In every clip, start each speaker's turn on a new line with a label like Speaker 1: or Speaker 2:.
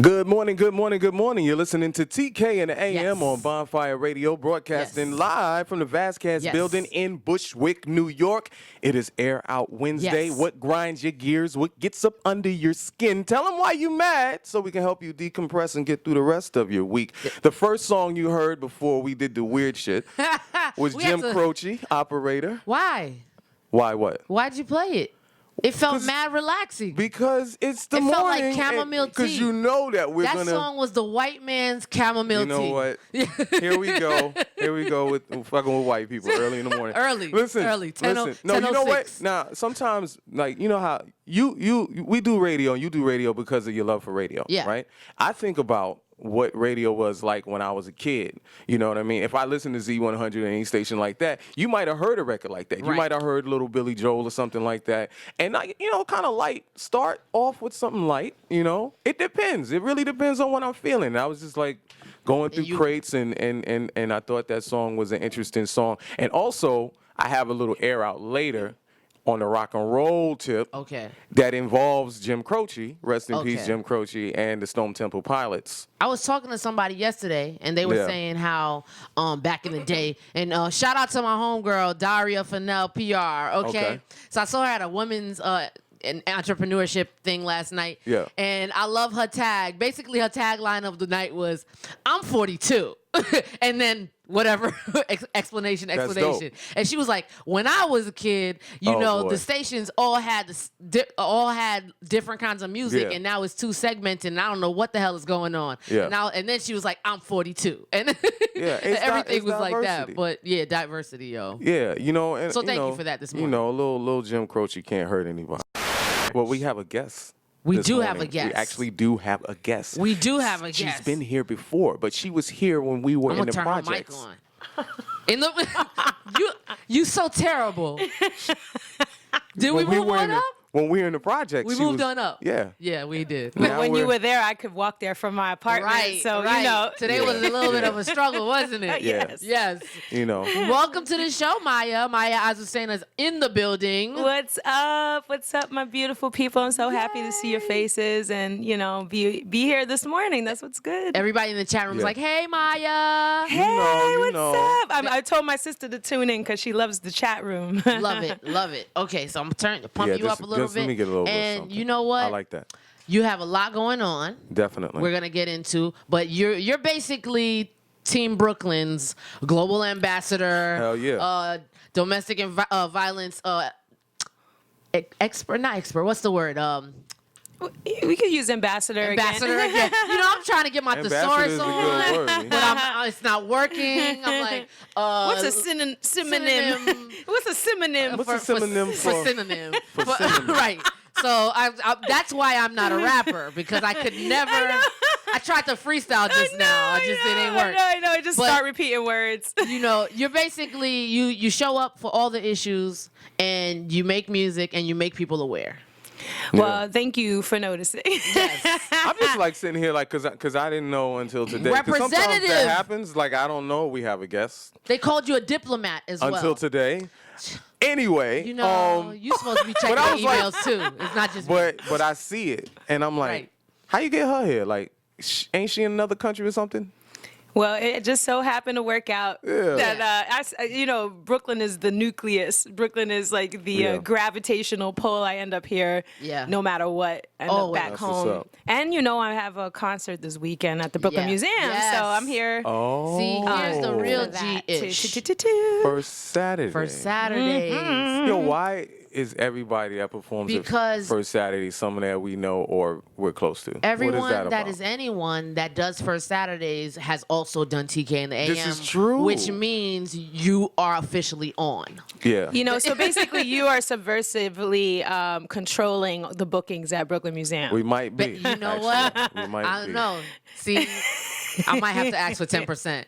Speaker 1: Good morning, good morning, good morning. You're listening to TK and the AM on Bonfire Radio, broadcasting live from the Vasquez building in Bushwick, New York. It is Air Out Wednesday. What grinds your gears? What gets up under your skin? Tell them why you mad so we can help you decompress and get through the rest of your week. The first song you heard before we did the weird shit was Jim Croce, Operator.
Speaker 2: Why?
Speaker 1: Why what?
Speaker 2: Why'd you play it? It felt mad relaxing.
Speaker 1: Because it's the morning.
Speaker 2: It felt like chamomile tea.
Speaker 1: Because you know that we're
Speaker 2: going to... That song was the white man's chamomile tea.
Speaker 1: You know what? Here we go. Here we go with fucking with white people early in the morning.
Speaker 2: Early.
Speaker 1: 10 No, you know what? Now, sometimes, like, you know how we do radio and you do radio because of your love for radio, right? I think about what radio was like when I was a kid. You know what I mean? If I listened to Z100 or any station like that, you might have heard a record like that. You might have heard Little Billy Joel or something like that. And, kind of light. Start off with something light, It depends. It really depends on what I'm feeling. And I was just like going through crates and I thought that song was an interesting song. And also, I have a little air out later on the rock and roll tip that involves Jim Croce, rest in peace, Jim Croce, and the Stone Temple Pilots.
Speaker 2: I was talking to somebody yesterday, and they were saying how back in the day, and shout out to my homegirl, Daria Fennell, PR, okay? So I saw her at a women's an entrepreneurship thing last night, and I love her tag. Basically, her tagline of the night was, I'm 42, and then whatever explanation. And she was like, when I was a kid, the stations all had different kinds of music, and now it's too segmented, and I don't know what the hell is going on. And then she was like, I'm 42, and everything was like that. But diversity, yo.
Speaker 1: And
Speaker 2: so thank you for that this morning.
Speaker 1: A little Jim Croce can't hurt anybody. Well, we have a guest.
Speaker 2: We do have a guest.
Speaker 1: We actually do have a guest.
Speaker 2: We do have a guest.
Speaker 1: She's been here before, but she was here when we were in the projects.
Speaker 2: I'm gonna turn my mic on. You so terrible. Did we move on up?
Speaker 1: When we were in the projects,
Speaker 2: we moved on up.
Speaker 1: Yeah,
Speaker 2: we did.
Speaker 3: When you were there, I could walk there from my apartment.
Speaker 2: Right. Today was a little bit of a struggle, wasn't it?
Speaker 3: Yes.
Speaker 2: Welcome to the show, Maya. Maya Azucena is in the building.
Speaker 3: What's up? What's up, my beautiful people? I'm so happy to see your faces and be here this morning. That's what's good.
Speaker 2: Everybody in the chat room is like, "Hey, Maya.
Speaker 3: Hey, what's up?" I told my sister to tune in because she loves the chat room.
Speaker 2: Love it. Okay, so I'm pump you up a little bit.
Speaker 1: Let me get a little bit of
Speaker 2: and
Speaker 1: something.
Speaker 2: You know what?
Speaker 1: I like that.
Speaker 2: You have a lot going on.
Speaker 1: Definitely.
Speaker 2: We're gonna get into, but you're basically Team Brooklyn's global ambassador.
Speaker 1: Hell yeah.
Speaker 2: Domestic violence expert, not expert. What's the word?
Speaker 3: We could use ambassador again.
Speaker 2: I'm trying to get my thesaurus on, but it's not working. I'm like,
Speaker 3: what's a synonym? What's a synonym?
Speaker 1: What's a synonym for
Speaker 2: synonym? Right. So that's why I'm not a rapper, because I could never. I tried to freestyle just now. It ain't work.
Speaker 3: I know. Just start repeating words.
Speaker 2: You're basically you show up for all the issues, and you make music, and you make people aware.
Speaker 3: Well, thank you for noticing.
Speaker 2: Yes.
Speaker 1: I'm just like sitting here like because I didn't know until today.
Speaker 2: Representative.
Speaker 1: Sometimes that happens. Like I don't know. We have a guest.
Speaker 2: They called you a diplomat as well.
Speaker 1: Until today. Anyway,
Speaker 2: you're supposed to be checking your emails too. It's not just me.
Speaker 1: But I see it and I'm like, how you get her here? Like, ain't she in another country or something?
Speaker 3: Well, it just so happened to work out that, Brooklyn is the nucleus. Brooklyn is like the gravitational pull. I end up here no matter what. I end up back home. And, I have a concert this weekend at the Brooklyn Museum. Yes. So I'm here.
Speaker 1: Oh.
Speaker 2: See, here's the real G-ish.
Speaker 1: First Saturday.
Speaker 2: First Saturdays.
Speaker 3: Mm-hmm.
Speaker 1: Yo, why is everybody that performs
Speaker 2: because
Speaker 1: First Saturday someone that we know or we're close to?
Speaker 2: Everyone that is anyone that does First Saturdays has also done TK in the AM.
Speaker 1: This is true.
Speaker 2: Which means you are officially on.
Speaker 1: Yeah.
Speaker 3: So basically you are subversively controlling the bookings at Brooklyn Museum.
Speaker 1: We might be.
Speaker 2: But you know what?
Speaker 1: We might
Speaker 2: I don't know. See, I might have to ask for 10%.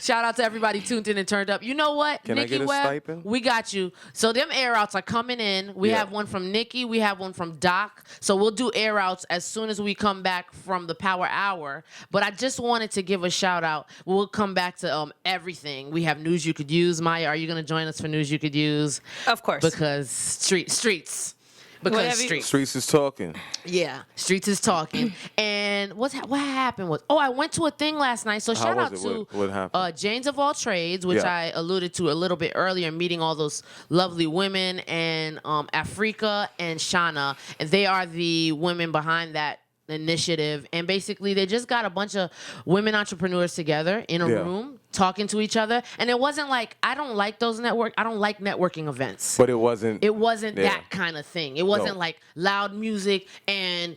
Speaker 2: Shout out to everybody tuned in and turned up. You know what?
Speaker 1: Can
Speaker 2: Nikki
Speaker 1: I get a
Speaker 2: Webb,
Speaker 1: stipend?
Speaker 2: we got you. So them air outs are coming in. We have one from Nikki. We have one from Doc. So we'll do air outs as soon as we come back from the Power Hour. But I just wanted to give a shout out. We'll come back to everything. We have news you could use. Maya, are you going to join us for news you could use?
Speaker 3: Of course.
Speaker 2: Because streets. because streets
Speaker 1: is talking.
Speaker 2: Yeah, streets is talking. And what happened was, I went to a thing last night. So shout out to
Speaker 1: what happened?
Speaker 2: Janes of All Trades, which I alluded to a little bit earlier, meeting all those lovely women, and Afrika and Shauna, and they are the women behind that initiative. And basically they just got a bunch of women entrepreneurs together in a room talking to each other. And it wasn't like, I don't like networking events.
Speaker 1: But it wasn't
Speaker 2: that kind of thing. It wasn't like loud music and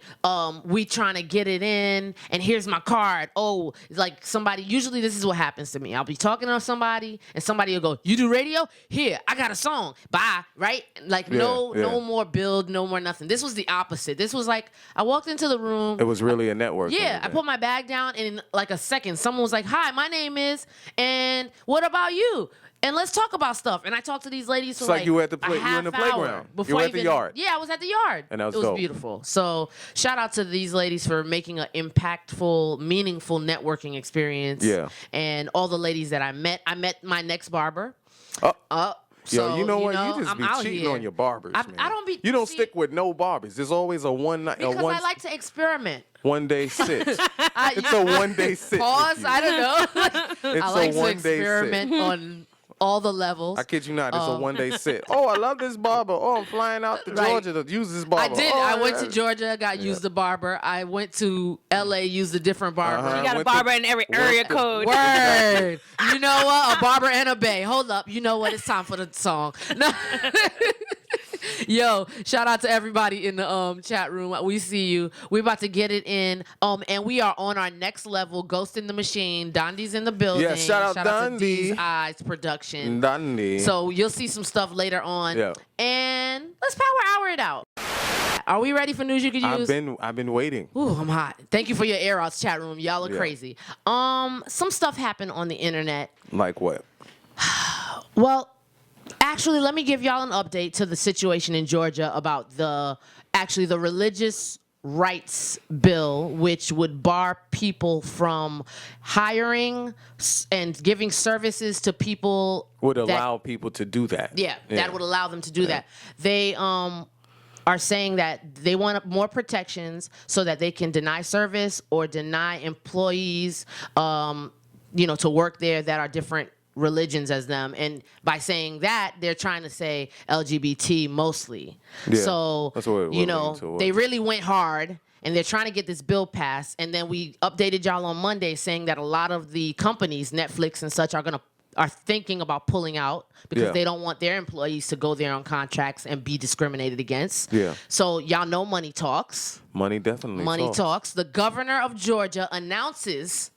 Speaker 2: we trying to get it in and here's my card. Oh, like somebody, usually this is what happens to me. I'll be talking to somebody and somebody will go, you do radio? Here, I got a song. Bye. Right? Like no more build, no more nothing. This was the opposite. This was like, I walked into the room.
Speaker 1: It was really a network.
Speaker 2: Yeah. I put my bag down and in like a second, someone was like, hi, my name is, and what about you? And let's talk about stuff. And I talked to these ladies for
Speaker 1: you were at the you were in the playground. You were at the yard.
Speaker 2: Yeah, I was at the yard.
Speaker 1: And that was
Speaker 2: It was
Speaker 1: dope.
Speaker 2: beautiful. So shout out to these ladies for making an impactful, meaningful networking experience.
Speaker 1: Yeah.
Speaker 2: And all the ladies that I met. I met my next barber.
Speaker 1: So, you know what? You just be cheating on your barbers, man.
Speaker 2: I don't be.
Speaker 1: You don't stick with no barbers. There's always a one night.
Speaker 2: Because I like to experiment.
Speaker 1: 1 day sit. It's a 1 day sit.
Speaker 2: Pause. I don't know. I like to
Speaker 1: day
Speaker 2: experiment on all the levels.
Speaker 1: I kid you not. It's a 1 day sit. Oh, I love this barber. Oh, I'm flying out to Georgia to use this barber.
Speaker 2: I did. I went to Georgia, used the barber. I went to LA, used a different barber.
Speaker 3: You got a barber in every area code.
Speaker 2: Word. You know what? A barber and a bay. Hold up. You know what? It's time for the song. No. Yo, shout out to everybody in the chat room. We see you. We're about to get it in. And we are on our next level. Ghost in the Machine. Dondi's in the building.
Speaker 1: Yeah, shout out
Speaker 2: to D's Eyes Production.
Speaker 1: Dondi.
Speaker 2: So you'll see some stuff later on.
Speaker 1: Yeah.
Speaker 2: And let's power hour it out. Are we ready for news you could use?
Speaker 1: I've been waiting.
Speaker 2: Ooh, I'm hot. Thank you for your air outs, chat room. Y'all are crazy. Some stuff happened on the internet.
Speaker 1: Like what?
Speaker 2: Well, actually, let me give y'all an update to the situation in Georgia about the religious rights bill, which would bar people from hiring and giving services to people.
Speaker 1: Would allow people to do that.
Speaker 2: Yeah, that would allow them to do that. They are saying that they want more protections so that they can deny service or deny employees, to work there that are different religions as them. And by saying that, they're trying to say LGBT mostly. Yeah, so, they really went hard and they're trying to get this bill passed. And then we updated y'all on Monday saying that a lot of the companies, Netflix and such, are thinking about pulling out because they don't want their employees to go there on contracts and be discriminated against. Yeah. So y'all know money talks.
Speaker 1: Money definitely
Speaker 2: talks. The governor of Georgia announces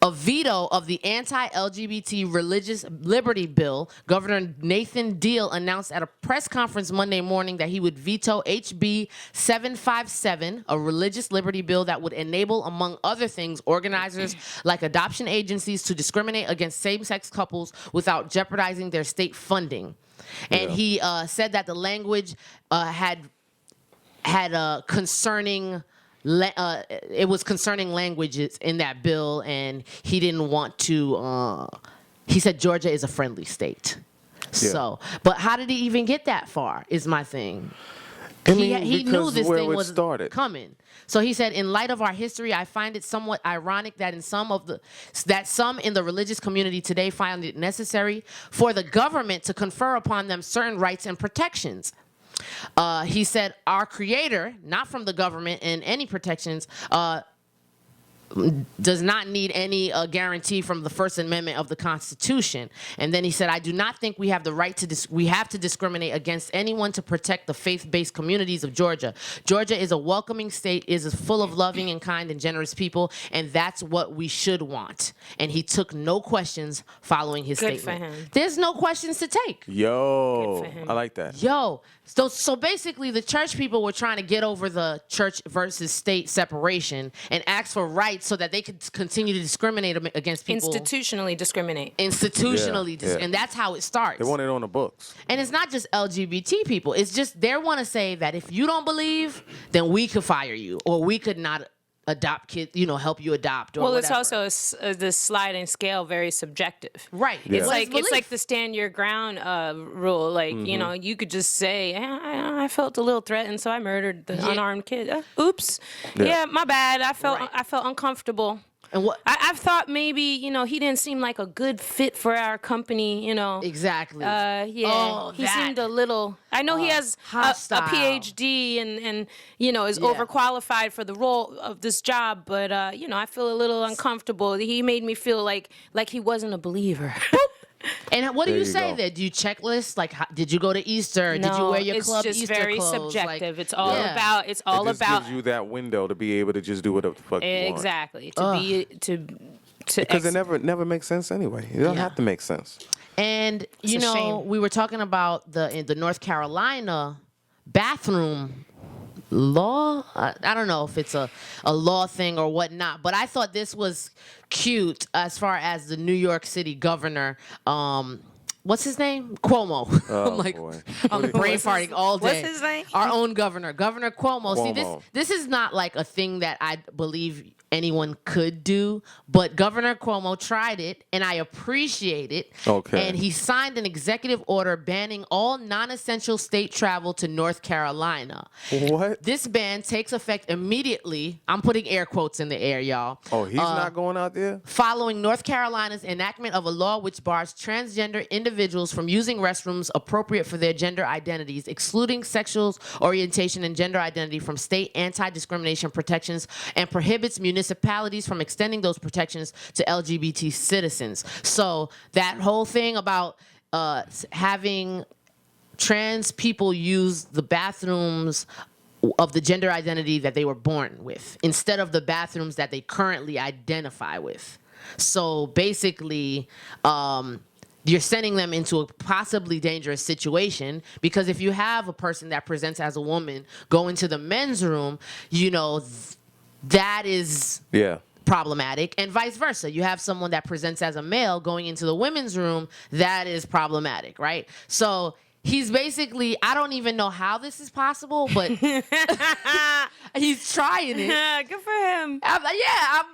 Speaker 2: a veto of the anti-LGBT religious liberty bill. Governor Nathan Deal announced at a press conference Monday morning that he would veto HB 757, a religious liberty bill that would enable, among other things, organizers like adoption agencies to discriminate against same-sex couples without jeopardizing their state funding. And he said that the language had concerning. It was concerning languages in that bill, and he didn't want to. He said Georgia is a friendly state. Yeah. So, but how did he even get that far? Is my thing. He knew this thing was coming. So he said, in light of our history, I find it somewhat ironic that some in the religious community today find it necessary for the government to confer upon them certain rights and protections. He said, our creator, not from the government and any protections, does not need any guarantee from the First Amendment of the Constitution. And then he said, I do not think we have the right to we have to discriminate against anyone to protect the faith-based communities of Georgia. Georgia is a welcoming state, is full of loving and kind and generous people, and that's what we should want. And he took no questions following his statement.
Speaker 3: Good for him.
Speaker 2: There's no questions to take.
Speaker 1: Yo, I like that.
Speaker 2: Yo, so basically the church people were trying to get over the church versus state separation and ask for rights so that they could continue to discriminate against people.
Speaker 3: Institutionally discriminate.
Speaker 2: And that's how it starts.
Speaker 1: They want it on the books.
Speaker 2: And it's not just LGBT people. It's just they want to say that if you don't believe, then we could fire you or we could not adopt kids, help you adopt or
Speaker 3: well,
Speaker 2: whatever.
Speaker 3: it's also the sliding scale, very subjective.
Speaker 2: Right.
Speaker 1: Yeah.
Speaker 3: It's like the stand your ground rule. Like, you could just say, I felt a little threatened, so I murdered the unarmed kid. Oops. Yeah, my bad. I felt uncomfortable.
Speaker 2: And what
Speaker 3: I've thought maybe, he didn't seem like a good fit for our company,
Speaker 2: Exactly.
Speaker 3: He seemed a little. I know he has a PhD and is overqualified for the role of this job, but I feel a little uncomfortable. He made me feel like he wasn't a believer.
Speaker 2: And what do you say there? Do you checklist? Like, did you go to Easter?
Speaker 3: No,
Speaker 2: did you wear your club
Speaker 3: Easter clothes? It's just very subjective. It's all about. It's all
Speaker 1: just
Speaker 3: about.
Speaker 1: Gives you that window to be able to just do whatever the fuck you want.
Speaker 3: Exactly.
Speaker 1: Because it never makes sense anyway. It don't have to make sense.
Speaker 2: And we were talking about the North Carolina bathroom law. I don't know if it's a law thing or whatnot, but I thought this was cute as far as the New York City governor. What's his name? Cuomo. I'm brain farting all day.
Speaker 3: What's his name?
Speaker 2: Our own governor, Governor Cuomo. See, this is not like a thing that I believe anyone could do, but Governor Cuomo tried it, and I appreciate it.
Speaker 1: Okay.
Speaker 2: And he signed an executive order banning all non-essential state travel to North Carolina.
Speaker 1: What?
Speaker 2: This ban takes effect immediately. I'm putting air quotes in the air, y'all.
Speaker 1: Oh, he's not going out there?
Speaker 2: Following North Carolina's enactment of a law which bars transgender individuals from using restrooms appropriate for their gender identities, excluding sexual orientation and gender identity from state anti-discrimination protections, and prohibits municipalities from extending those protections to LGBT citizens. So that whole thing about having trans people use the bathrooms of the gender identity that they were born with instead of the bathrooms that they currently identify with. So basically, you're sending them into a possibly dangerous situation, because if you have a person that presents as a woman go into the men's room, that is problematic, and vice versa. You have someone that presents as a male going into the women's room, that is problematic, right? So he's basically, I don't even know how this is possible, but he's trying it.
Speaker 3: Good for him.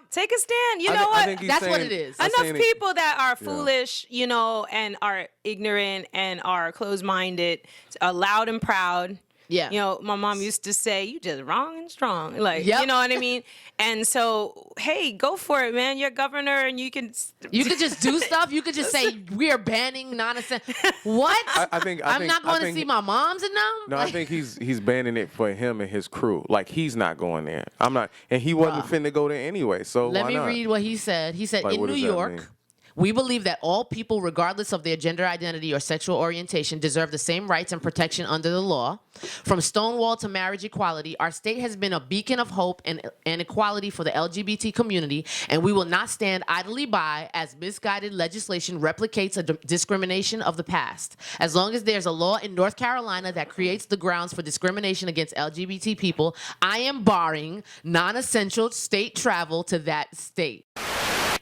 Speaker 3: Take a stand. You know what?
Speaker 2: That's what it is.
Speaker 3: Enough people that are foolish, and are ignorant and are closed-minded, are loud and proud.
Speaker 2: Yeah.
Speaker 3: My mom used to say, you just wrong and strong. Like, you know what I mean? And so, hey, go for it, man. You're governor and you can
Speaker 2: just do stuff. You could just say, we are banning non-essential. What? I'm not going to see my moms and them?
Speaker 1: No, I think he's banning it for him and his crew. Like, he's not going there. I'm not. And he wasn't finna go there anyway, so
Speaker 2: Let
Speaker 1: why
Speaker 2: me
Speaker 1: not?
Speaker 2: read what he said. He said, in New York, we believe that all people, regardless of their gender identity or sexual orientation, deserve the same rights and protection under the law. From Stonewall to marriage equality, our state has been a beacon of hope and equality for the LGBT community, and we will not stand idly by as misguided legislation replicates a discrimination of the past. As long as there's a law in North Carolina that creates the grounds for discrimination against LGBT people, I am barring non-essential state travel to that state.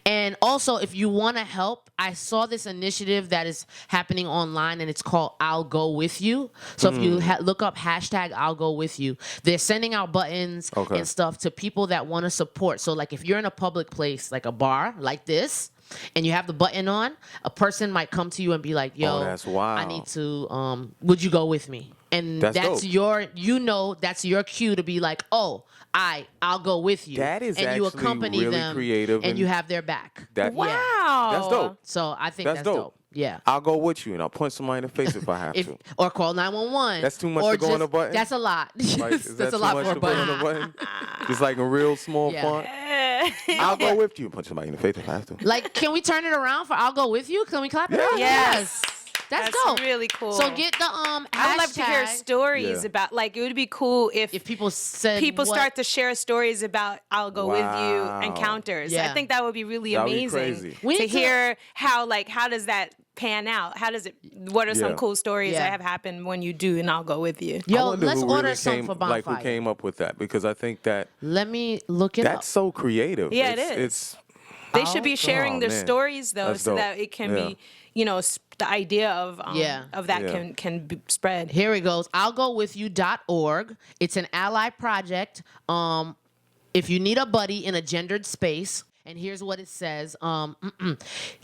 Speaker 2: And also, if you want to help, I saw this initiative that is happening online, and it's called I'll Go With You. So if you look up hashtag I'll Go With You, they're sending out buttons and stuff to people that want to support. So like if you're in a public place, like a bar like this, and you have the button on, a person might come to you and be like, yo,
Speaker 1: that's wild.
Speaker 2: I need to, would you go with me? And that's your, that's your cue to be like, oh, I'll go with you.
Speaker 1: That is
Speaker 2: and you
Speaker 1: actually
Speaker 2: accompany
Speaker 1: really
Speaker 2: them,
Speaker 1: creative,
Speaker 2: and you have their back.
Speaker 3: Wow,
Speaker 1: that's dope.
Speaker 2: So I think that's dope. Yeah,
Speaker 1: I'll go with you, and I'll punch somebody in the face if I have to.
Speaker 2: Or call 911.
Speaker 1: That's too much to go on a button.
Speaker 2: That's a lot.
Speaker 1: Like,
Speaker 2: that's a lot for a button.
Speaker 1: Just like a real small font. I'll go with you. Punch somebody in the face if I have to.
Speaker 2: Like, can we turn it around for I'll go with you? Can we clap it up?
Speaker 3: Yes.
Speaker 2: That's dope.
Speaker 3: Really cool.
Speaker 2: So get the hashtag.
Speaker 3: I'd love to hear stories about, like, it would be cool if
Speaker 2: people
Speaker 3: start to share stories about I'll go with you encounters. I think that would be really amazing to hear how does that pan out? What are some cool stories that have happened when you do and I'll go with you?
Speaker 2: Yo, let's order some for Bonfire.
Speaker 1: Like, who came up with that? Because I think that
Speaker 2: let me look it up.
Speaker 1: That's so creative.
Speaker 3: Yeah, it is. They should be sharing their stories though, so that it can be, the idea of that can be spread.
Speaker 2: Here it goes. I'll go with you.org. It's an ally project. if you need a buddy in a gendered space, and here's what it says.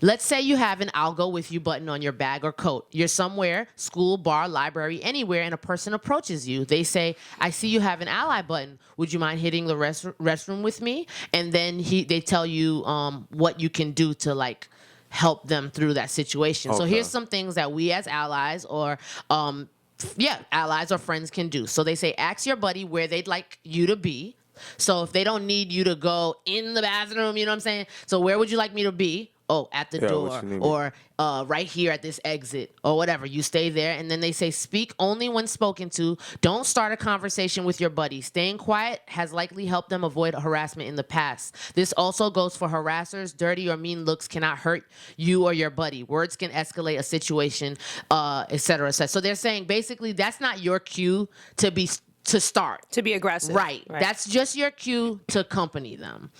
Speaker 2: Let's say you have an I'll go with you button on your bag or coat. You're somewhere, school, bar, library, anywhere, and a person approaches you. They say, I see you have an ally button. Would you mind hitting the restroom with me? And then they tell you what you can do to like help them through that situation. Okay. So here's some things that we as allies or allies or friends can do. So they say, ask your buddy where they'd like you to be. So if they don't need you to go in the bathroom, you know what I'm saying? So where would you like me to be? Oh, at the door, or right here at this exit, or whatever. You stay there, and then they say, speak only when spoken to. Don't start a conversation with your buddy. Staying quiet has likely helped them avoid harassment in the past. This also goes for harassers. Dirty or mean looks cannot hurt you or your buddy. Words can escalate a situation, et cetera, et cetera. So they're saying, basically, that's not your cue to start.
Speaker 3: To be aggressive.
Speaker 2: Right. That's just your cue to accompany them.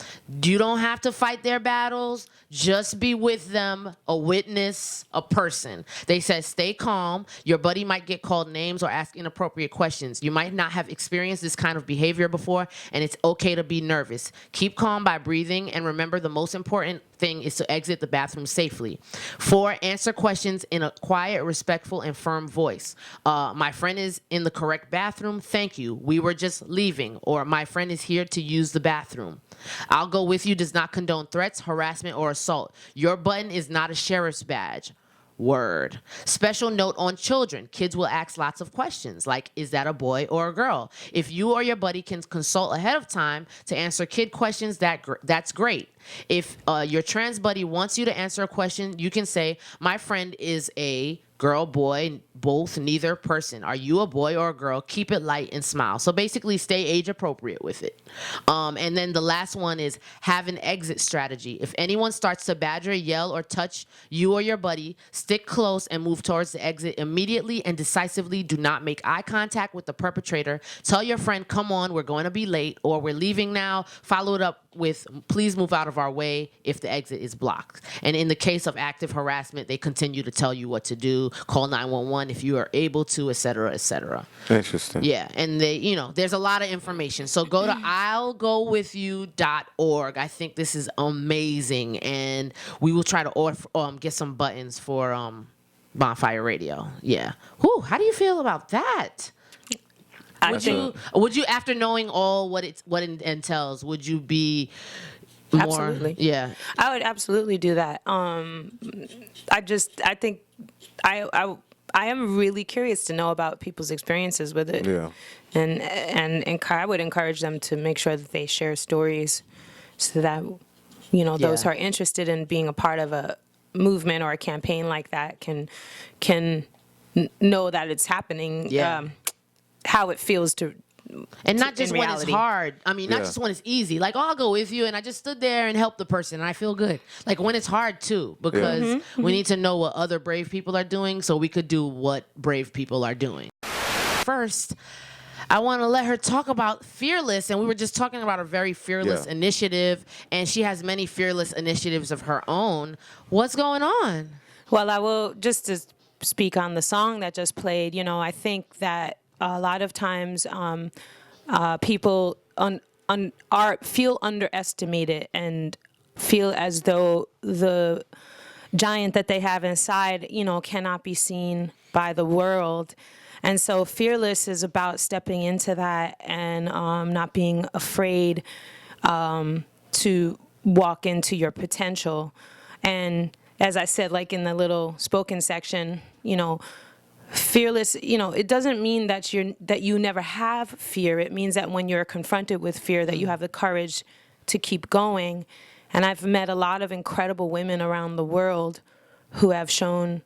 Speaker 2: You don't have to fight their battles. Just be with them, a witness, a person. They said stay calm. Your buddy might get called names or ask inappropriate questions. You might not have experienced this kind of behavior before, and it's okay to be nervous. Keep calm by breathing, and remember the most important thing is to exit the bathroom safely. 4, answer questions in a quiet, respectful, and firm voice. My friend is in the correct bathroom. Thank you. We were just leaving. Or my friend is here to use the bathroom. I'll go with you does not condone threats, harassment, or assault. Your button is not a sheriff's badge. Word. Special note on children. Kids will ask lots of questions, like, is that a boy or a girl? If you or your buddy can consult ahead of time to answer kid questions, that's great. If your trans buddy wants you to answer a question, you can say, my friend is a girl, boy, both, neither person. Are you a boy or a girl? Keep it light and smile. So basically stay age appropriate with it. And then the last one is have an exit strategy. If anyone starts to badger, yell, or touch you or your buddy, stick close and move towards the exit immediately and decisively. Do not make eye contact with the perpetrator. Tell your friend, come on, we're going to be late, or we're leaving now. Follow it up with, please move out of our way if the exit is blocked. And in the case of active harassment, they continue to tell you what to do. Call 911 if you are able to, et cetera, et cetera.
Speaker 1: Interesting.
Speaker 2: Yeah, and there's a lot of information. So go to I'llGoWithYou.org. I think this is amazing, and we will try to get some buttons for Bonfire Radio. Yeah. Whew, how do you feel about that? Would you, after knowing all what it entails, would you be more?
Speaker 3: Absolutely.
Speaker 2: Yeah.
Speaker 3: I would absolutely do that. I think I am really curious to know about people's experiences with it.
Speaker 1: Yeah.
Speaker 3: And I would encourage them to make sure that they share stories so that, those who are interested in being a part of a movement or a campaign like that can know that it's happening.
Speaker 2: Yeah.
Speaker 3: How it feels
Speaker 2: and not just when it's hard. I mean, not just when it's easy. Like, I'll go with you, and I just stood there and helped the person, and I feel good. Like, when it's hard, too, because we need to know what other brave people are doing so we could do what brave people are doing. First, I want to let her talk about Fearless, and we were just talking about a very fearless initiative, and she has many fearless initiatives of her own. What's going on?
Speaker 3: Well, I will, just to speak on the song that just played, I think that a lot of times people feel underestimated and feel as though the giant that they have inside, cannot be seen by the world. And so Fearless is about stepping into that and not being afraid to walk into your potential. And as I said, like in the little spoken section, fearless, it doesn't mean that you never have fear. It means that when you're confronted with fear, that you have the courage to keep going. And I've met a lot of incredible women around the world who have shown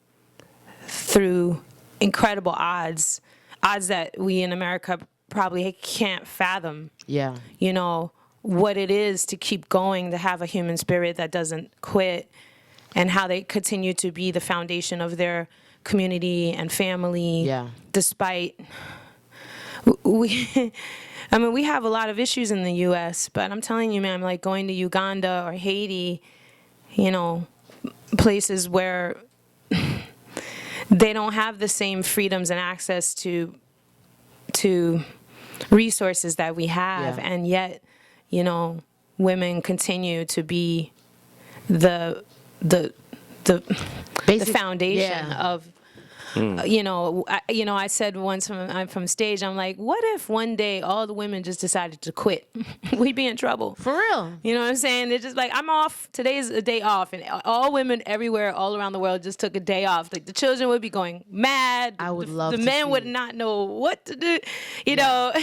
Speaker 3: through incredible odds that we in America probably can't fathom.
Speaker 2: Yeah.
Speaker 3: What it is to keep going, to have a human spirit that doesn't quit, and how they continue to be the foundation of their community and family, despite we have a lot of issues in the U.S., but I'm telling you, man, like going to Uganda or Haiti, places where they don't have the same freedoms and access to resources that we have, and yet, women continue to be the foundation of. I said once from stage, I'm like, what if one day all the women just decided to quit? We'd be in trouble.
Speaker 2: For real.
Speaker 3: You know what I'm saying? They're just like, I'm off. Today's a day off. And all women everywhere, all around the world just took a day off. Like the children would be going mad.
Speaker 2: I would love to
Speaker 3: The men would not know what to do, you know.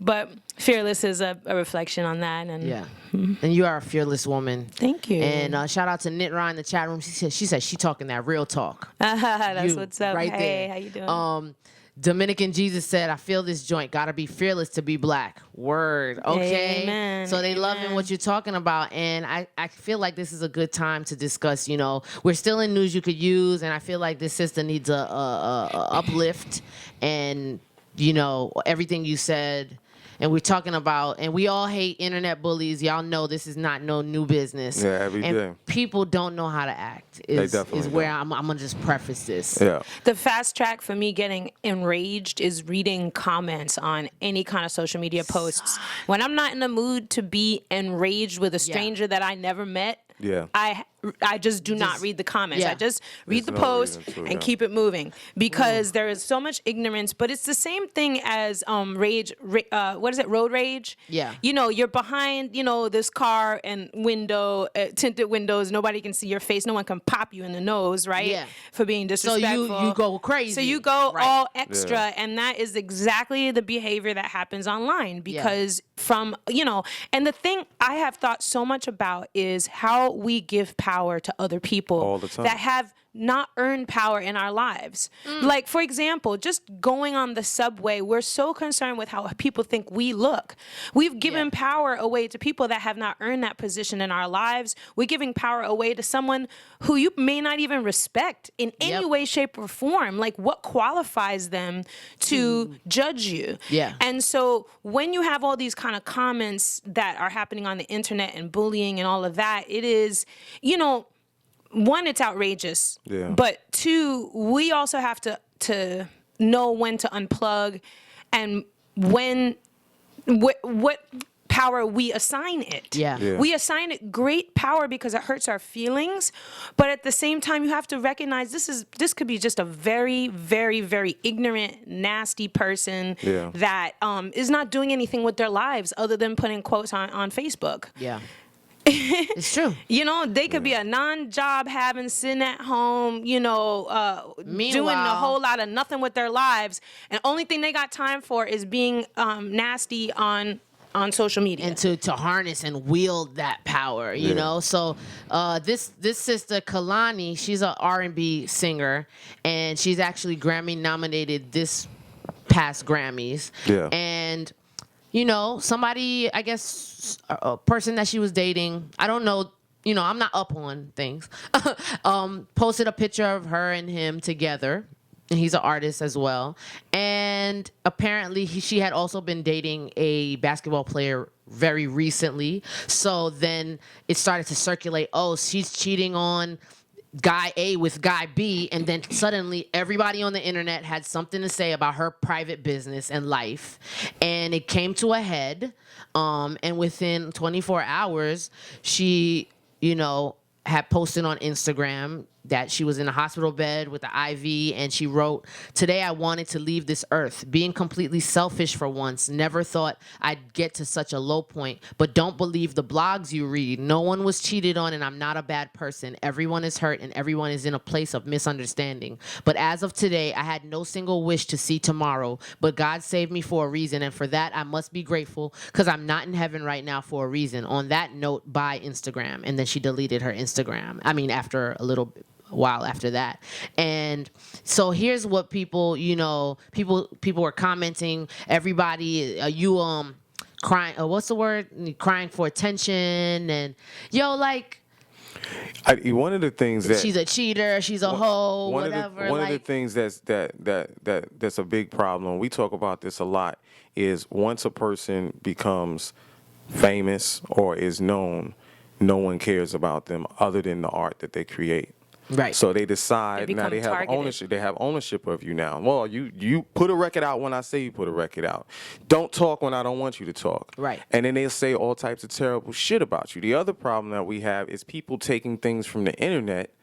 Speaker 3: But Fearless is a reflection on that. And
Speaker 2: and you are a fearless woman.
Speaker 3: Thank you.
Speaker 2: And shout out to Knitra in the chat room. She said she talking that real talk.
Speaker 3: That's what's up.
Speaker 2: Right
Speaker 3: hey,
Speaker 2: there.
Speaker 3: How you doing?
Speaker 2: Dominican Jesus said, I feel this joint. Gotta be fearless to be black. Word. Okay.
Speaker 3: Amen.
Speaker 2: So they loving what you're talking about. And I feel like this is a good time to discuss, we're still in news you could use. And I feel like this sister needs a uplift. And, everything you said. And we're talking about, and we all hate internet bullies. Y'all know this is not no new business.
Speaker 1: Yeah, every day.
Speaker 2: People don't know how to act.
Speaker 1: They definitely
Speaker 2: is where I'm going to just preface this.
Speaker 1: Yeah.
Speaker 3: The fast track for me getting enraged is reading comments on any kind of social media posts. When I'm not in the mood to be enraged with a stranger that I never met, I just do not read the comments. I just read the post and keep it moving because there is so much ignorance. But it's the same thing as rage. What is it? Road rage.
Speaker 2: Yeah.
Speaker 3: You're behind this car and tinted windows. Nobody can see your face. No one can pop you in the nose, right?
Speaker 2: Yeah.
Speaker 3: For being disrespectful.
Speaker 2: So you go crazy.
Speaker 3: So you go all extra, and that is exactly the behavior that happens online because and the thing I have thought so much about is how we give power to other people
Speaker 1: all the time
Speaker 3: that have not earned power in our lives. Like, for example, just going on the subway, we're so concerned with how people think we look. We've given power away to people that have not earned that position in our lives. We're giving power away to someone who you may not even respect in any way, shape, or form. Like, what qualifies them to judge you?
Speaker 2: Yeah.
Speaker 3: And so when you have all these kind of comments that are happening on the internet and bullying and all of that, it is, one, it's outrageous.
Speaker 1: Yeah.
Speaker 3: But two, we also have to know when to unplug and what power we assign it.
Speaker 2: Yeah.
Speaker 3: We assign it great power because it hurts our feelings, but at the same time you have to recognize this could be just a very, very, very ignorant, nasty person that is not doing anything with their lives other than putting quotes on Facebook.
Speaker 2: Yeah. It's true.
Speaker 3: They could be a non-job having, sitting at home, doing a whole lot of nothing with their lives. And only thing they got time for is being nasty on social media.
Speaker 2: And to harness and wield that power, you know? So this sister, Kehlani, she's an R&B singer, and she's actually Grammy nominated this past Grammys. Yeah. And somebody, I guess, a person that she was dating, I don't know, I'm not up on things, posted a picture of her and him together. And he's an artist as well. And apparently she had also been dating a basketball player very recently. So then it started to circulate, she's cheating on guy A with guy B, and then suddenly everybody on the internet had something to say about her private business and life, and it came to a head, and within 24 hours she had posted on Instagram that she was in a hospital bed with the IV, and she wrote, "Today I wanted to leave this earth, being completely selfish for once. Never thought I'd get to such a low point, but don't believe the blogs you read. No one was cheated on, and I'm not a bad person. Everyone is hurt, and everyone is in a place of misunderstanding. But as of today, I had no single wish to see tomorrow, but God saved me for a reason, and for that I must be grateful, because I'm not in heaven right now for a reason. On that note, bye Instagram." And then she deleted her Instagram. after a little while after that. And so here's what people were commenting. Everybody, crying, what's the word? Crying for attention. And
Speaker 1: one of the things that
Speaker 2: she's a cheater, she's a hoe, whatever.
Speaker 1: One of the things that's a big problem, we talk about this a lot, is once a person becomes famous or is known, no one cares about them other than the art that they create.
Speaker 2: Right.
Speaker 1: So they decide now they have
Speaker 3: targeted.
Speaker 1: ownership. They have ownership of you now. Well, you put a record out when I say you put a record out. Don't talk when I don't want you to talk.
Speaker 2: Right.
Speaker 1: And then they'll say all types of terrible shit about you. The other problem that we have is people taking things from the internet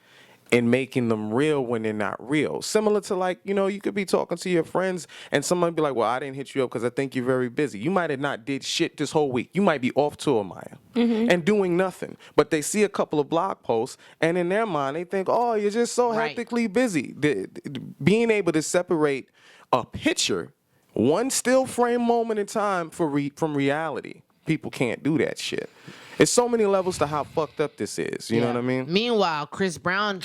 Speaker 1: and making them real when they're not real. Similar to like, you could be talking to your friends and someone be like, well, I didn't hit you up because I think you're very busy. You might have not did shit this whole week. You might be off tour, Maya, and doing nothing. But they see a couple of blog posts and in their mind they think, oh, you're just so hectically busy. Being able to separate a picture, one still frame moment in time from reality. People can't do that shit. It's so many levels to how fucked up this is. You know what I mean?
Speaker 2: Meanwhile, Chris Brown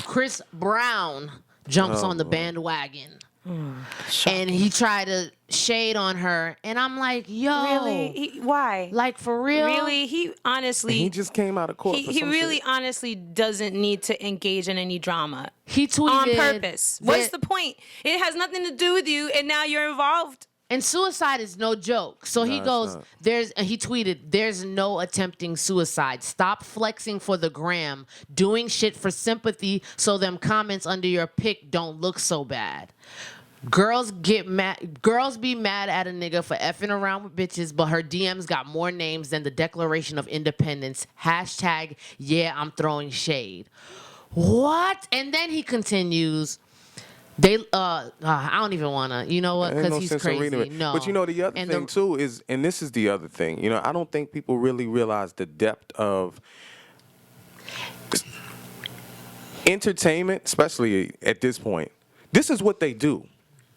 Speaker 2: jumps on the bandwagon. And he tried to shade on her. And I'm like, yo.
Speaker 3: Really? Why?
Speaker 2: Like, for real?
Speaker 3: Really? He honestly.
Speaker 1: And he just came out of court for
Speaker 3: He
Speaker 1: some
Speaker 3: really
Speaker 1: shit.
Speaker 3: honestly doesn't need to engage in any drama.
Speaker 2: He tweeted.
Speaker 3: On purpose. What's the point? It has nothing to do with you, and now you're involved.
Speaker 2: And suicide is no joke. So he goes, he tweeted, there's no attempting suicide. Stop flexing for the gram, doing shit for sympathy so them comments under your pic don't look so bad. Girls be mad at a nigga for effing around with bitches, but her DMs got more names than the Declaration of Independence. # yeah, I'm throwing shade. What? And then he continues, I don't even want to, you know what, because he's crazy. No.
Speaker 1: But the other thing too is, and this is the other thing, I don't think people really realize the depth of entertainment, especially at this point. This is what they do.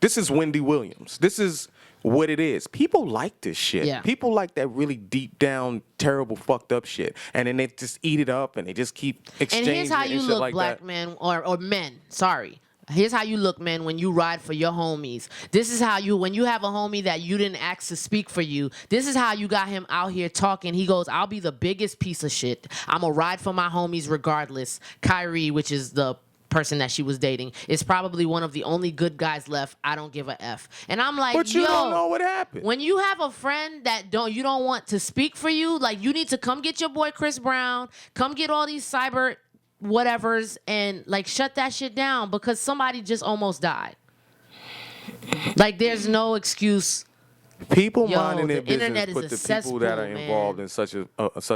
Speaker 1: This is Wendy Williams. This is what it is. People like this shit.
Speaker 2: Yeah.
Speaker 1: People like that really deep down, terrible, fucked up shit. And then they just eat it up and they just keep exchanging.
Speaker 2: And here's how you look, like black men, or men, sorry. Here's how you look, man, when you ride for your homies. This is how when you have a homie that you didn't ask to speak for you, this is how you got him out here talking. He goes, I'll be the biggest piece of shit. I'm going to ride for my homies regardless. Kyrie, which is the person that she was dating, is probably one of the only good guys left. I don't give a F. And I'm like,
Speaker 1: but you don't know what happened.
Speaker 2: When you have a friend that you don't want to speak for you, like, you need to come get your boy Chris Brown, come get all these cyber whatevers, and like shut that shit down, because somebody just almost died. Like, there's no excuse.
Speaker 1: People minding their business put the people that are involved in such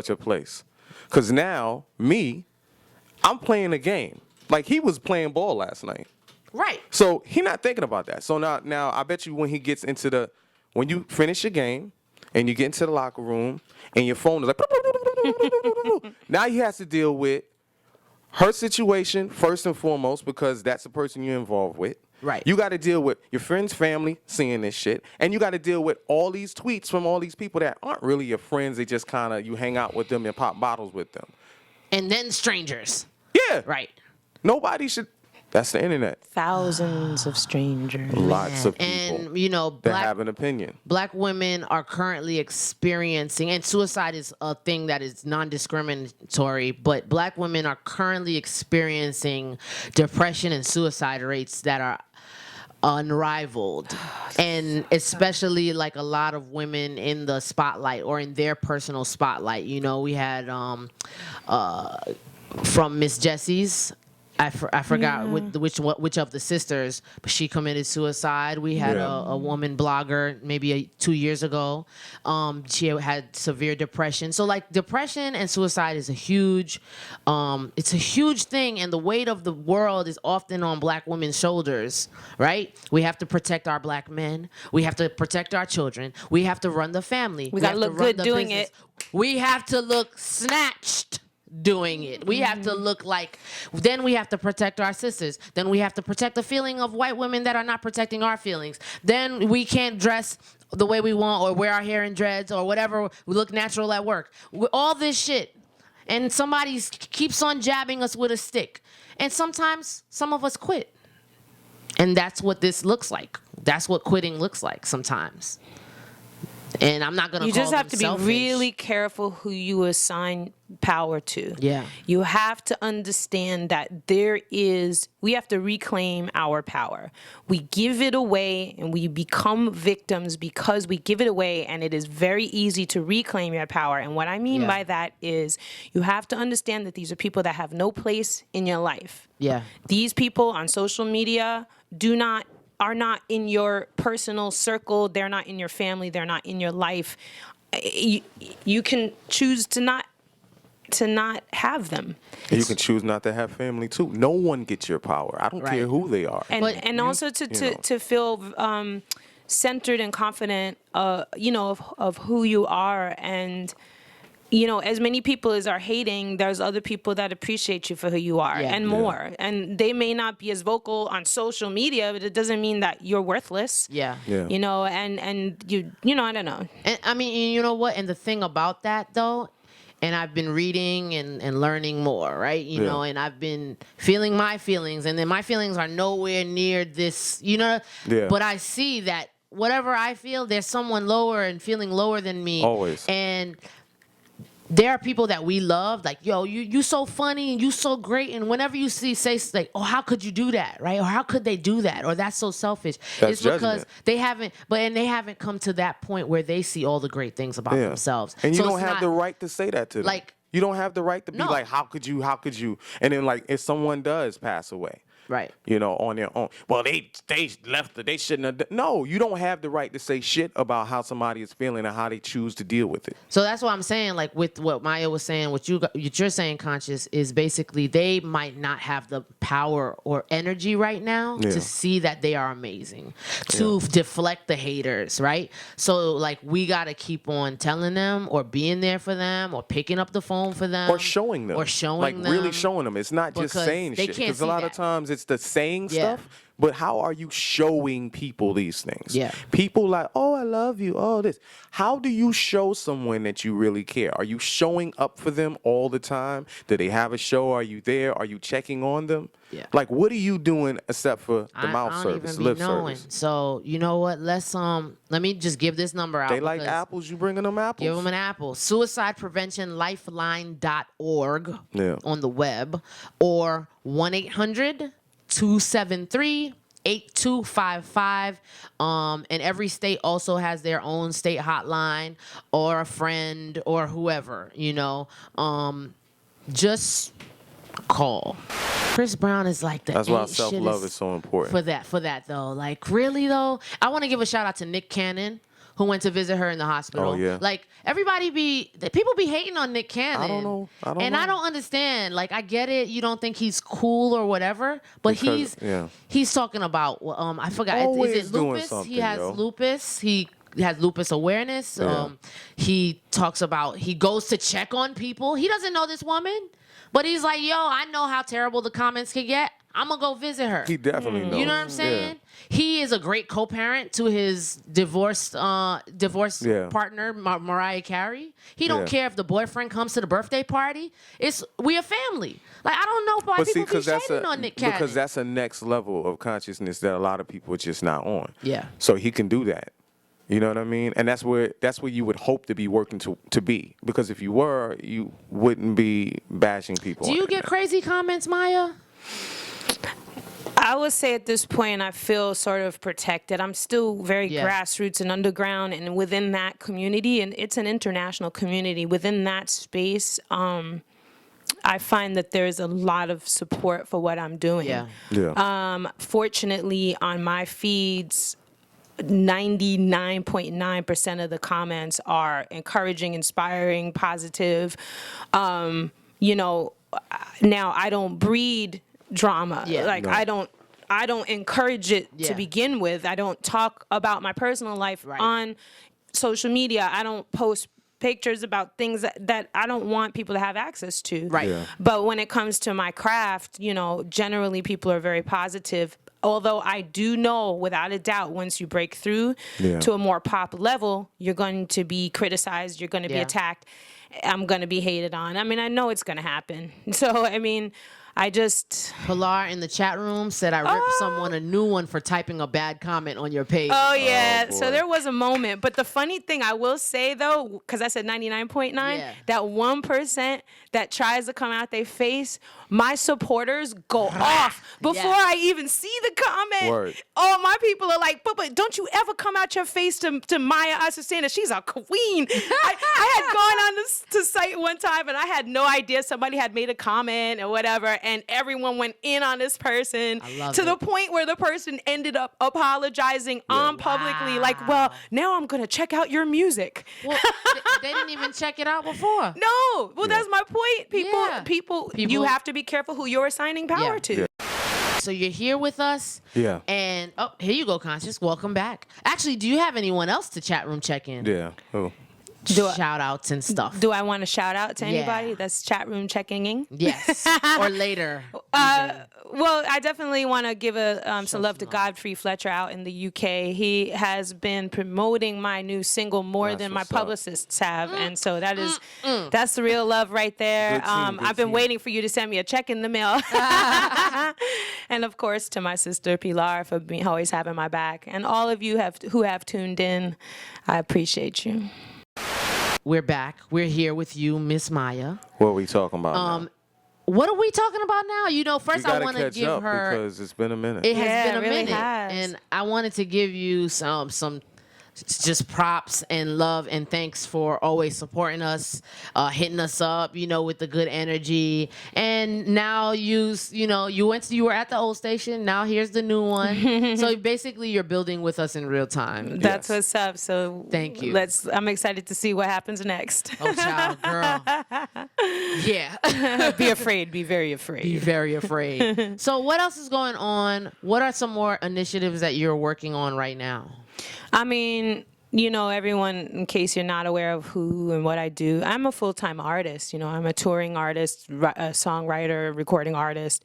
Speaker 1: a place. Because now, I'm playing a game. Like, he was playing ball last night.
Speaker 2: Right.
Speaker 1: So he not thinking about that. So now I bet you when you finish your game and you get into the locker room and your phone is like, now he has to deal with her situation first and foremost, because that's the person you're involved with.
Speaker 2: Right.
Speaker 1: You got to deal with your friend's family seeing this shit, and you got to deal with all these tweets from all these people that aren't really your friends. They just kind of, you hang out with them and pop bottles with them.
Speaker 2: And then strangers.
Speaker 1: Yeah.
Speaker 2: Right.
Speaker 1: Nobody should. That's the internet.
Speaker 3: Thousands of strangers.
Speaker 1: Lots of people.
Speaker 2: And,
Speaker 1: that have an opinion.
Speaker 2: Black women are currently experiencing, and suicide is a thing that is non-discriminatory, but black women are currently experiencing depression and suicide rates that are unrivaled. And especially like a lot of women in the spotlight or in their personal spotlight. We had from Miss Jessie's, I forgot which of the sisters, but she committed suicide. We had a woman blogger maybe 2 years ago. She had severe depression. So like, depression and suicide is it's a huge thing, and the weight of the world is often on black women's shoulders, right? We have to protect our black men. We have to protect our children. We have to run the family.
Speaker 3: We got to look good doing it.
Speaker 2: We have to look snatched doing it. We have to look like, then we have to protect our sisters. Then we have to protect the feeling of white women that are not protecting our feelings. Then we can't dress the way we want or wear our hair in dreads or whatever. We look natural at work. All this shit. And somebody keeps on jabbing us with a stick. And sometimes some of us quit. And that's what this looks like. That's what quitting looks like sometimes. And I'm not going to
Speaker 3: You
Speaker 2: call
Speaker 3: just have to
Speaker 2: selfish.
Speaker 3: be really careful who you assign power to.
Speaker 2: Yeah.
Speaker 3: You have to understand that we have to reclaim our power. We give it away and we become victims because we give it away, and it is very easy to reclaim your power. And what I mean by that is you have to understand that these are people that have no place in your life.
Speaker 2: Yeah.
Speaker 3: These people on social media are not in your personal circle. They're not in your family. They're not in your life. You can choose to not have them.
Speaker 1: And you can choose not to have family too. No one gets your power. I don't care who they are.
Speaker 3: And also to feel centered and confident, of who you are. And as many people as are hating, there's other people that appreciate you for who you are and more. And they may not be as vocal on social media, but it doesn't mean that you're worthless.
Speaker 2: Yeah.
Speaker 3: And I don't know.
Speaker 2: And I mean, you know what? And the thing about that, though, and I've been reading and learning more, right? You know, and I've been feeling my feelings, and then my feelings are nowhere near this, but I see that whatever I feel, there's someone lower and feeling lower than me.
Speaker 1: Always.
Speaker 2: And there are people that we love, like, yo, you so funny and you so great, and whenever you say like, oh, how could you do that, right? Or how could they do that? Or that's so selfish.
Speaker 1: That's
Speaker 2: it's because they haven't come to that point where they see all the great things about themselves.
Speaker 1: And you don't have the right to say that to them.
Speaker 2: Like,
Speaker 1: you don't have the right to be like, how could you? And then, like, if someone does pass away,
Speaker 2: right,
Speaker 1: on their own, well, they left it, they shouldn't have. No, you don't have the right to say shit about how somebody is feeling and how they choose to deal with it.
Speaker 2: So that's what I'm saying, like, with what Maya was saying, what you're saying, Conscious, is basically they might not have the power or energy right now to see that they are amazing, to deflect the haters, right? So, like, we got to keep on telling them or being there for them or picking up the phone for them.
Speaker 1: Or showing them. Like, really showing them. It's not just saying shit. Because a lot of times it's the saying stuff, but how are you showing people these things?
Speaker 2: Yeah.
Speaker 1: People like, oh, I love you, oh, this. How do you show someone that you really care? Are you showing up for them all the time? Do they have a show? Are you there? Are you checking on them?
Speaker 2: Yeah.
Speaker 1: Like, what are you doing except for the mouth service, lip service?
Speaker 2: So, you know what? Let me just give this number out.
Speaker 1: They like apples. You bringing them apples?
Speaker 2: Give them an apple. SuicidePreventionLifeline.org on the web, or 1-800-273-8255. And every state also has their own state hotline, or a friend or whoever, just call. Chris Brown is like the
Speaker 1: That's why self-love is so important.
Speaker 2: For that though. Like, really though? I want to give a shout out to Nick Cannon, who went to visit her in the hospital.
Speaker 1: Oh, yeah.
Speaker 2: Like, people be hating on Nick Cannon. I don't know. I don't understand. Like, I get it. You don't think he's cool or whatever, but he's talking about, I forgot. Is it lupus? He has lupus. He has lupus awareness. He talks about, he goes to check on people. He doesn't know this woman, but he's like, yo, I know how terrible the comments can get. I'm going to go visit her.
Speaker 1: He definitely knows.
Speaker 2: You know what I'm saying? Yeah. He is a great co-parent to his divorced partner, Mariah Carey. He don't care if the boyfriend comes to the birthday party. We a family. Like, I don't know why people be shading on Nick Cannon.
Speaker 1: Because that's a next level of consciousness that a lot of people are just not on.
Speaker 2: Yeah.
Speaker 1: So he can do that. You know what I mean? And that's where you would hope to be working to be. Because if you were, you wouldn't be bashing people.
Speaker 2: Do you get crazy comments, Maya?
Speaker 3: I would say at this point I feel sort of protected. I'm still very grassroots and underground, and within that community, and it's an international community, within that space, I find that there's a lot of support for what I'm doing. Fortunately, on my feeds, 99.9% of the comments are encouraging, inspiring, positive. Now I don't breed drama. I don't encourage it to begin with. I don't talk about my personal life on social media. I don't post pictures about things that I don't want people to have access to.
Speaker 2: Right. Yeah.
Speaker 3: But when it comes to my craft, generally people are very positive. Although I do know, without a doubt, once you break through to a more pop level, you're going to be criticized, you're going to be attacked, I'm going to be hated on. I mean, I know it's going to happen. So, I mean,
Speaker 2: Pilar in the chat room said I ripped someone a new one for typing a bad comment on your page.
Speaker 3: Oh, yeah. So there was a moment. But the funny thing I will say, though, because I said 99.9, that 1% that tries to come out their face, my supporters go off before I even see the comment.
Speaker 1: Word.
Speaker 3: Oh, my people are like, but don't you ever come out your face to Maya Azucena. She's a queen. I had gone on to site one time, and I had no idea somebody had made a comment or whatever, and everyone went in on this person to the point where the person ended up apologizing publicly, like, well, now I'm going to check out your music.
Speaker 2: Well, they didn't even check it out before.
Speaker 3: No. Well, that's my point. People, you have to be careful who you're assigning power to.
Speaker 2: So you're here with us.
Speaker 1: Yeah.
Speaker 2: And, here you go, Conscious. Welcome back. Actually, do you have anyone else to chat room check in?
Speaker 1: Yeah. Who?
Speaker 2: Shout outs and stuff.
Speaker 3: Do I want to shout out to anybody that's chat room checking in?
Speaker 2: Yes. Or later.
Speaker 3: Well, I definitely want to give some love to Godfrey Fletcher out in the UK. He has been promoting my new single more than my publicists have. And so that's the real love right there. I've been waiting for you to send me a check in the mail. And of course, to my sister Pilar for always having my back. And all of you who have tuned in, I appreciate you.
Speaker 2: We're back. We're here with you, Miss Maya.
Speaker 1: What are we talking about now?
Speaker 2: What are we talking about now? First I want to give her,
Speaker 1: because it's been a minute.
Speaker 2: It has been a minute,
Speaker 3: has.
Speaker 2: and I wanted to give you some just props and love and thanks for always supporting us, hitting us up, with the good energy. And now you were at the old station. Now here's the new one. So basically, you're building with us in real time.
Speaker 3: That's what's up. So
Speaker 2: thank you.
Speaker 3: I'm excited to see what happens next.
Speaker 2: Oh, child, girl. Yeah.
Speaker 3: Be afraid. Be very afraid.
Speaker 2: Be very afraid. So what else is going on? What are some more initiatives that you're working on right now?
Speaker 3: I mean, everyone, in case you're not aware of who and what I do, I'm a full-time artist. I'm a touring artist, a songwriter, recording artist,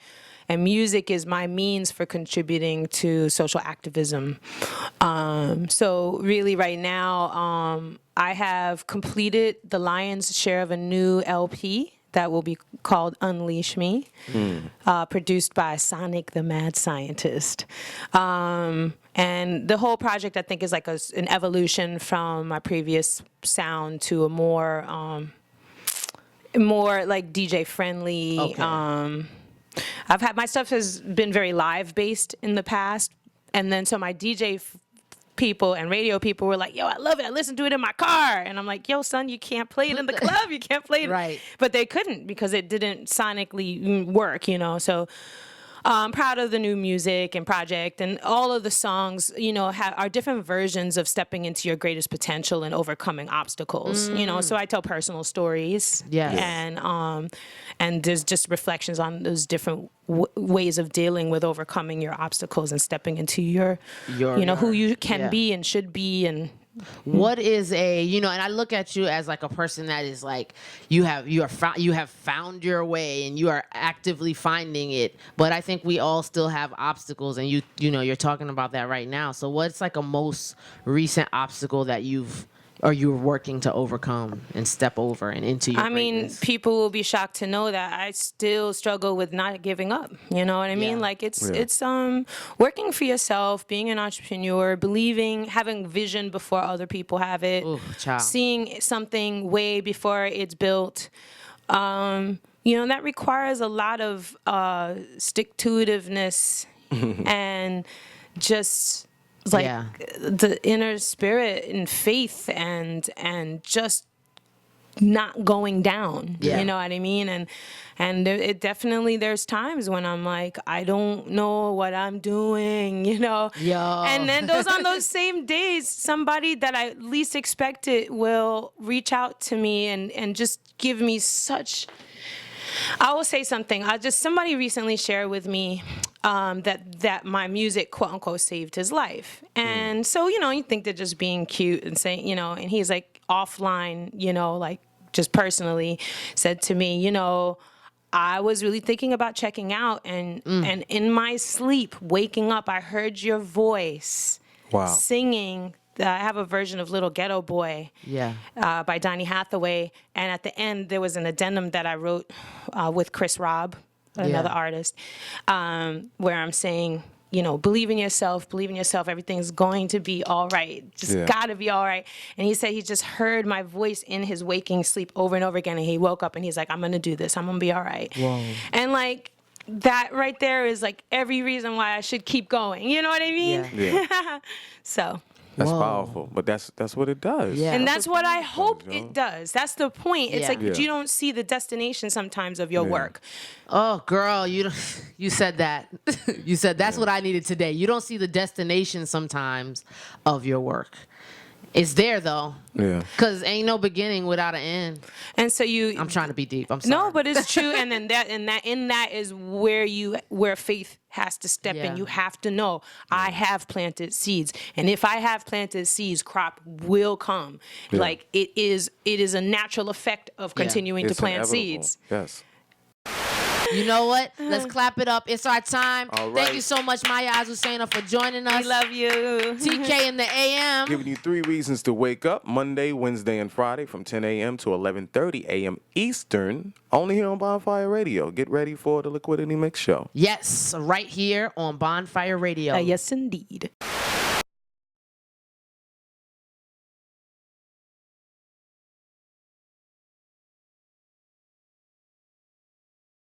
Speaker 3: and music is my means for contributing to social activism. So really right now, I have completed the lion's share of a new LP that will be called Unleash Me, produced by Sonic the Mad Scientist. And the whole project, I think, is like an evolution from my previous sound to a more like DJ friendly. Okay. My stuff has been very live based in the past, and then so my DJ people and radio people were like, yo, I love it. I listen to it in my car. And I'm like, yo, son, you can't play it in the club. You can't play it.
Speaker 2: Right.
Speaker 3: But they couldn't because it didn't sonically work, So I'm proud of the new music and project, and all of the songs, are different versions of stepping into your greatest potential and overcoming obstacles. So I tell personal stories, and there's just reflections on those different ways of dealing with overcoming your obstacles and stepping into your who you can be and should be. And
Speaker 2: what is and I look at you as like a person that is like you have found your way and you are actively finding it, but I think we all still have obstacles, and you're talking about that right now. So what's like a most recent obstacle that you're working to overcome and step over and into your greatness?
Speaker 3: People will be shocked to know that I still struggle with not giving up. You know what I mean? Like it's working for yourself, being an entrepreneur, believing, having vision before other people have it, seeing something way before it's built. That requires a lot of stick-to-itiveness and just the inner spirit and faith and just not going down. You know what I mean? And it definitely, there's times when I'm like, I don't know what I'm doing, And then on those same days, somebody that I least expected will reach out to me and just give me such... I will say something. Somebody recently shared with me that my music, quote unquote, saved his life. And so, you think they're just being cute and saying, and he's like offline, like just personally said to me, I was really thinking about checking out, and in my sleep, waking up, I heard your voice singing. I have a version of Little Ghetto Boy by Donny Hathaway. And at the end, there was an addendum that I wrote with Chris Robb. another artist, where I'm saying, you know, believe in yourself, everything's going to be all right. Just gotta be all right. And he said he just heard my voice in his waking sleep over and over again. And he woke up and he's like, I'm gonna do this. I'm gonna be all right.
Speaker 1: Whoa.
Speaker 3: And like, that right there is like every reason why I should keep going. You know what I mean?
Speaker 1: Yeah.
Speaker 3: So.
Speaker 1: That's powerful, but that's what it does.
Speaker 3: Yeah. And that's what I hope it does. That's the point. It's like you don't see the destination sometimes of your work.
Speaker 2: Oh, girl, you said that. You said that's what I needed today. You don't see the destination sometimes of your work. It's there though.
Speaker 1: Yeah.
Speaker 2: Cause ain't no beginning without an end.
Speaker 3: And so
Speaker 2: I'm trying to be deep. I'm sorry.
Speaker 3: No, but it's true. And then that is where faith has to step in. You have to know I have planted seeds, and if I have planted seeds, crop will come. Like it is a natural effect of continuing to plant seeds.
Speaker 1: Yes.
Speaker 2: You know what? Let's clap it up. It's our time.
Speaker 1: All right.
Speaker 2: Thank you so much, Maya Azucena, for joining us.
Speaker 3: We love you.
Speaker 2: TK in the AM.
Speaker 1: Giving you 3 reasons to wake up Monday, Wednesday, and Friday from 10 a.m. to 11:30 a.m. Eastern, only here on Bonfire Radio. Get ready for the Liquidity Mix Show.
Speaker 2: Yes, right here on Bonfire Radio.
Speaker 3: Yes, indeed.